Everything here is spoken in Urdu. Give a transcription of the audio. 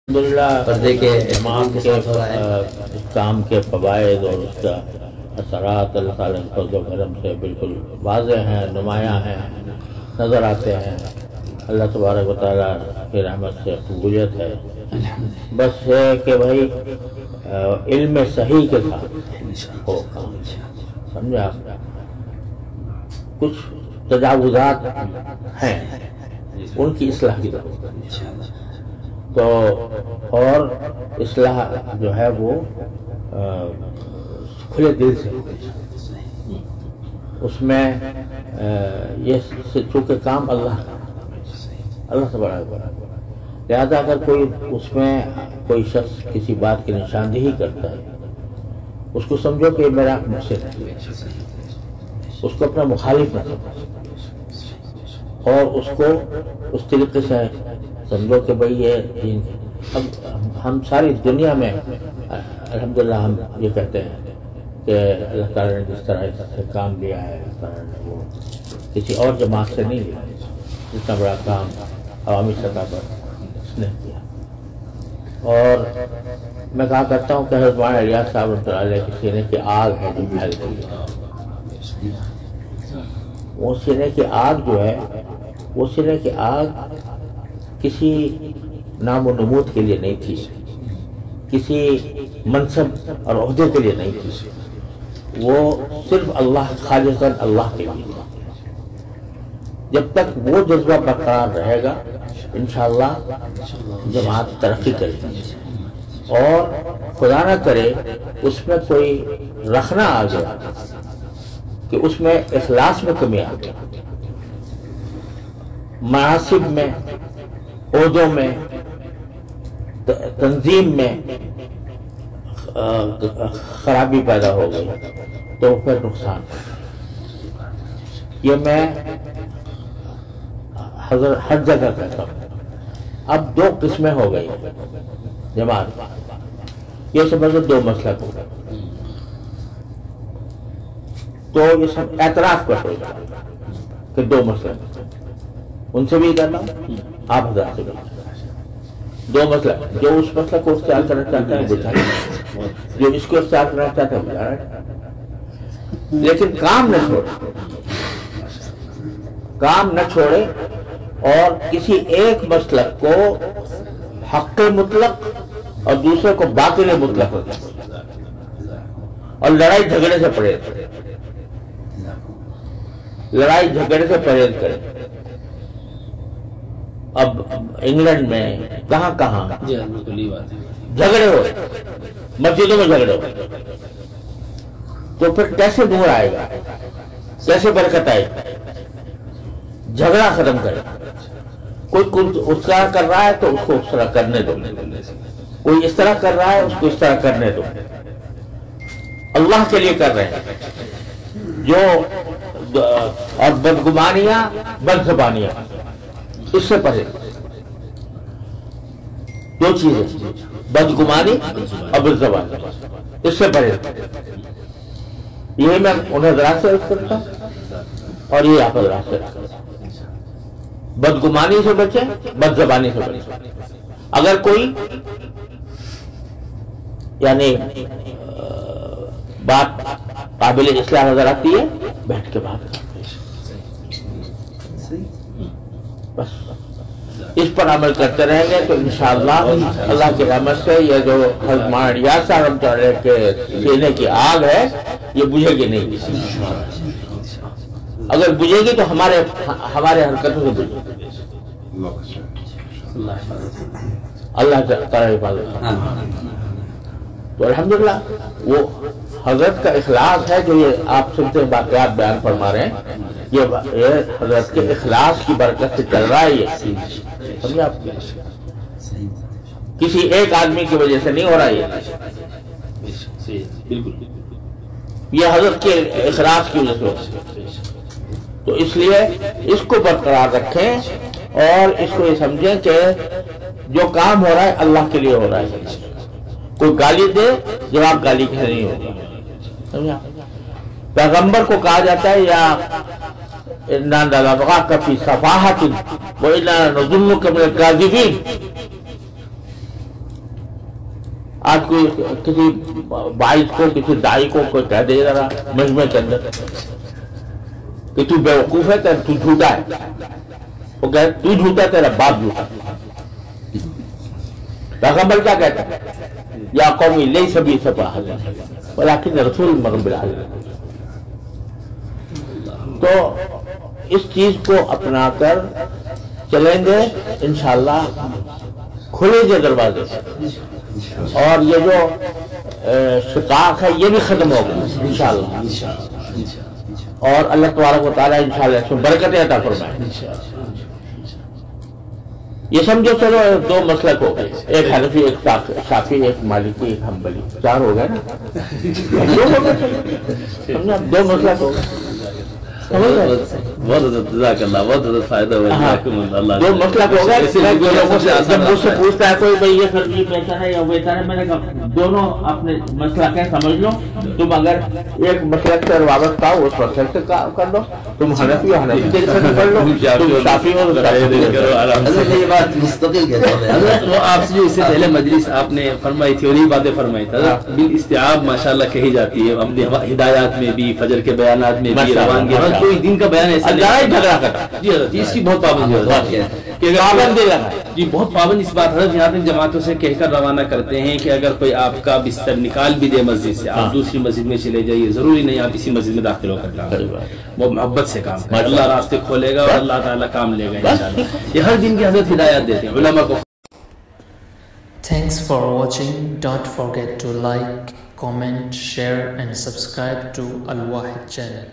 الحمدللہ پردے کے تمام کے کام کے فوائد اور اس کا اثرات اللہ تعالیٰ کے فضل و کرم سے بالکل واضح ہیں، نمایاں ہیں، نظر آتے ہیں۔ اللہ تبارک و تعالیٰ کی رحمت سے قبولیت ہے۔ بس ہے کہ بھائی علم صحیح کے ساتھ ہو کام، سمجھا؟ کچھ تجاوزات ہیں، ان کی اصلاح کی ضرورت ہے۔ تو اور اصلاح جو ہے وہ کھلے دل سے، اس میں یہ چونکہ کام اللہ تبارک و تعالیٰ، لہذا اگر کوئی اس میں کوئی شخص کسی بات کی نشاندہی کرتا ہے، اس کو سمجھو کہ میرا مقصد ہے، اس کو اپنا مخالف نہ سمجھو، اور اس کو اس طریقے سے سمجھو کہ بھئی یہ دین۔ اب ہم ساری دنیا میں الحمدللہ ہم یہ کہتے ہیں کہ اللہ تعالیٰ نے جس طرح سے کام لیا ہے، اللہ تعالیٰ نے وہ کسی اور جماعت سے نہیں لیا، جتنا بڑا کام عوامی سطح پر اس نے کیا۔ اور میں کہا کرتا ہوں کہ حضرت مولانا الیاس صاحب رحمۃ اللہ علیہ کے سینے کی آگ ہے جو پھیل گئی ہے۔ وہ سینے کی آگ جو ہے، وہ سینے کی آگ کسی نام و نمود کے لیے نہیں تھی، کسی منصب اور عہدے کے لیے نہیں تھی، وہ صرف اللہ، خالصاً اللہ کے لیے تھا۔ جب تک وہ جذبہ برقرار رہے گا انشاءاللہ جماعت ترقی کرے گی۔ اور خدا نہ کرے اس میں کوئی رکھنا آ گیا کہ اس میں اخلاص میں کمی آ گئی، مناصب میں، عہدوں میں، تنظیم میں خرابی پیدا ہو گئی تو پھر نقصان۔ یہ میں ہر جگہ کہتا ہوں۔ اب دو قسمیں ہو گئی جماعت، یہ سمجھو دو مسلک ہو گئے، تو یہ سب اعتراف کر ہو گیا کہ دو مسلک، ان سے بھی کرنا، آپ حضرات سے بھی دو مسئلہ، جو اس مسئلہ کو اختیار کرنا چاہتا ہے بچانا، جو اس کو اختیار کرنا چاہتا ہے بچانا، لیکن کام نہ چھوڑے، کام نہ چھوڑے، اور کسی ایک مسلک کو حق مطلق اور دوسرے کو باطل مطلق رکھے، اور لڑائی جھگڑے سے پرہیز، لڑائی جھگڑے سے پرہیز کرے۔ اب انگلینڈ میں کہاں کہاں جھگڑے ہو، مسجدوں میں جھگڑے ہو، تو پھر کیسے نور آئے گا، کیسے برکت آئے گی؟ جھگڑا ختم کرے۔ کوئی اس طرح کر رہا ہے تو اس کو اس طرح کرنے دو، کوئی اس طرح کر رہا ہے اس کو اس طرح کرنے دو، اللہ کے لیے کر رہے ہیں جو، اور بدگمانیاں، بد زبانیاں، اس سے پرہیز۔ دو چیزیں، بدگمانی اور بد زبانی، اس سے پرہیز۔ یہی میں ان حضرات سے عرض کرتا ہوں اور یہ آپ حضرات سے عرض کرتا ہوں، بدگمانی سے بچیں، بد زبانی سے بچیں۔ اگر کوئی یعنی بات قابل اصلاح نظر آتی ہے، بیٹھ کے بات کرتے، بس اس پر عمل کرتے رہیں گے تو انشاءاللہ اللہ کی رحمت سے یہ جو حضرت مولانا الیاس صاحب رحمۃ اللہ علیہ کے سینے کی آگ ہے یہ بجھے گی نہیں۔ اگر بجھے گی تو ہمارے حرکتوں سے بجھے گی۔ اللہ تعالیٰ حفاظت۔ تو الحمدللہ وہ حضرت کا اخلاص ہے جو یہ آپ سنتے واقعات بیان فرما رہے ہیں، یہ حضرت کے اخلاص کی برکت سے چل رہا ہے۔ یہ سمجھے آپ، کسی ایک آدمی کی وجہ سے نہیں ہو رہا، یہ حضرت کے اخلاص کی وجہ سے۔ تو اس لیے اس کو برقرار رکھیں اور اس کو یہ سمجھیں کہ جو کام ہو رہا ہے اللہ کے لیے ہو رہا ہے۔ کوئی گالی دے، جواب گالی کے نہیں ہوگا۔ پیغمبر کو کہا جاتا ہے یا اِنَّا لَنَرَاكَ فِي سَفَاهَةٍ وَإِنَّا لَنَظُنُّكَ مِنَ الْكَاذِبِينَ، آج کوئی کسی باعث کو کسی دائی کو کوئی کہہ دے رہا مجمع کے اندر کہ تو بیوقوف ہے تو جھوٹا ہے، وہ کہے تو جھوٹا تیرا باپ جھوٹا. پیغمبر کیا کہتا ہے؟ یا قومی لیس بی سفاہۃ ولکن رسول من رب العالمین. تو اس چیز کو اپنا کر چلیں گے انشاءاللہ کھلے گے دروازے اور یہ جو شقاق ہے یہ بھی ختم ہوگا انشاءاللہ، اور اللہ تبارک و تعالیٰ انشاءاللہ اس میں برکتیں عطا فرمائے. یہ سمجھو چلو دو مسلک ہو گئے، ایک حنفی، ایک شافعی، ایک مالکی، ایک حنبلی، چار ہو گئے نا. دو مسلک ہو گئے. بہت جزاک اللہ، بہت زیادہ فائدہ ہوا. دو مسلک ہو گئے. جب مجھ سے پوچھتا ہے کوئی بھائی یہ سبزی بہتر ہے یا بہتر ہے، میں نے کہا دونوں اپنے مسلک ہیں سمجھ لو. تم اگر ایک مسلک سے وابستہ ہو اس مسلک سے کر لو، تم حنفی ہو حنفی کے سے کر لو، تم شافعی ہو یہ بات مستقل وہ آپ سے جو اس سے پہلے مجلس آپ نے فرمائی تھی اور یہ باتیں فرمائی تھی بالاستیعاب ماشاء اللہ کہی جاتی ہے اپنی ہدایات میں بھی، فجر کے بیانات میں بھی، روانگی کوئی دن کا بیان ایسا جھگڑا کرتا. جی اس کی بہت پابندی ہے جی، بہت پابند اس بات حضرت یہاں تک جماعتوں سے کہہ کر روانہ کرتے ہیں کہ اگر کوئی آپ کا بستر نکال بھی دے مسجد سے، آپ دوسری مسجد میں چلے جائیے، ضروری نہیں آپ اسی مسجد میں داخل ہو کر جائیں. وہ محبت سے کام کریں، اللہ راستے کھولے گا اور اللہ تعالیٰ کام لے گا انشاءاللہ. یہ ہر دن کی حضرت ہدایات دیتے ہیں علماء کو. Thanks for watching. Don't forget to like, comment, share and subscribe to Al Wahid channel.